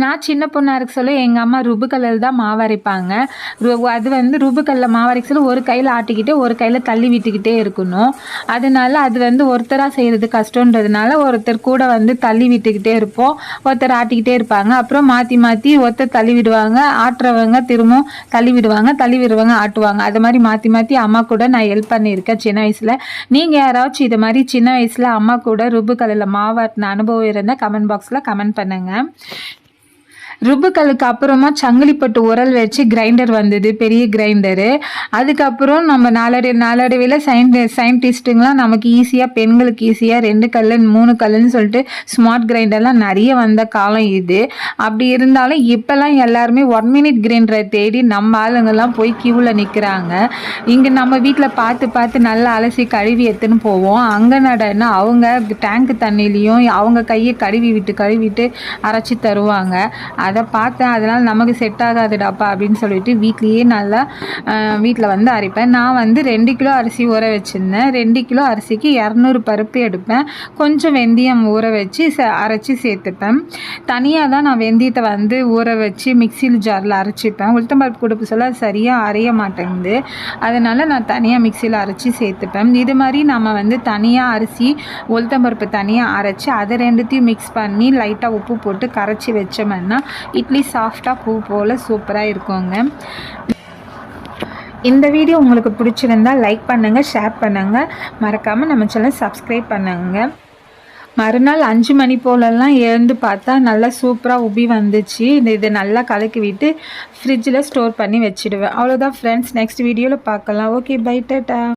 நான் சின்ன பொண்ணாக இருக்க சொல்ல எங்கள் அம்மா ருபுக்கல்லில் தான் மாவு அரைப்பாங்க. அது வந்து ருபுக்கல்லில் மாவு அரைக்க சொல்ல ஒரு கையில் ஆட்டிக்கிட்டு ஒரு கையில் தள்ளி விட்டுக்கிட்டே இருக்கணும். அதனால அது வந்து ஒருத்தராக செய்கிறது கஷ்டன்றதுனால ஒருத்தர் கூட வந்து தள்ளி விட்டுக்கிட்டே இருப்போம், ஒருத்தர் ஆட்டிக்கிட்டே இருப்பாங்க. அப்புறம் மாற்றி மாற்றி ஒருத்தர் தள்ளி விடுவாங்க, ஆட்டுறவங்க திரும்பவும் தள்ளி விடுவாங்க ஆட்டுவாங்க. அது மாதிரி மாற்றி மாற்றி அம்மா கூட நான் ஹெல்ப் பண்ணியிருக்கேன் சின்ன வயசில். நீங்கள் யாராச்சும் இது மாதிரி சின்ன வயசில் அம்மா கூட ருபுக்கல்லில் மாவு ஆட்டின அனுபவம் இருந்தால் கமெண்ட் பாக்ஸில் கமெண்ட் பண்ணுங்கள். ருபுக்கல்லுக்கு அப்புறமா சங்கிலிப்பட்டு உரல் வச்சு கிரைண்டர் வந்தது, பெரிய கிரைண்டரு. அதுக்கப்புறம் நம்ம நாளடைவில் சயின்டிஸ்ட்டுங்களாம் நமக்கு ஈஸியாக, பெண்களுக்கு ஈஸியாக 2 கல் 3 கல்லுன்னு சொல்லிட்டு ஸ்மார்ட் கிரைண்டர்லாம் நிறைய வந்த காலம் இது. அப்படி இருந்தாலும் இப்போல்லாம் எல்லாருமே 1 மினிட் கிரைண்டரை தேடி நம்ம ஆளுங்கெல்லாம் போய் கியூவில் நிற்கிறாங்க. இங்கே நம்ம வீட்டில் பார்த்து நல்லா அலசி கழுவி எடுத்துன்னு போவோம். அங்கே நடனா அவங்க டேங்க் தண்ணிலையும் அவங்க கையை கழுவிட்டு அரைச்சி தருவாங்க. அதை பார்த்தேன், அதனால் நமக்கு செட் ஆகாதுடாப்பா அப்படின்னு சொல்லிட்டு வீட்டில் வந்து அரைப்பேன். நான் வந்து 2 கிலோ அரிசி ஊற வச்சுருந்தேன். 2 கிலோ அரிசிக்கு 200 பருப்பு எடுப்பேன். கொஞ்சம் வெந்தயம் ஊற வச்சு அரைச்சி சேர்த்துப்பேன். தனியாக தான் நான் வெந்தயத்தை வந்து ஊற வச்சு மிக்சியில் ஜாரில் அரைச்சிப்பேன். உளுத்தம்பருப்பு கொடுப்பு சொல்ல சரியாக அரைய மாட்டேங்குது, அதனால் நான் தனியாக மிக்சியில் அரைச்சி சேர்த்துப்பேன். இது மாதிரி நம்ம வந்து தனியாக அரிசி உளுத்தம்பருப்பு தனியாக அரைச்சி அதை 2த்தையும் மிக்ஸ் பண்ணி லைட்டாக உப்பு போட்டு கரைச்சி வச்சோம்னா இட்லி சாஃப்டாக பூ போல் சூப்பராக இருக்குங்க. இந்த வீடியோ உங்களுக்கு பிடிச்சிருந்தால் லைக் பண்ணுங்கள், ஷேர் பண்ணுங்கள், மறக்காமல் நம்ம சேனல் சப்ஸ்கிரைப் பண்ணுங்க. மறுநாள் 5 மணி போலெல்லாம் எழுந்து பார்த்தா நல்லா சூப்பராக உப்பி வந்துச்சு. இதை நல்லா கலக்கி விட்டு ஃப்ரிட்ஜில் ஸ்டோர் பண்ணி வச்சுடுவேன். அவ்வளோதான் ஃப்ரெண்ட்ஸ், நெக்ஸ்ட் வீடியோவில் பார்க்கலாம். Okay, bye, Tata.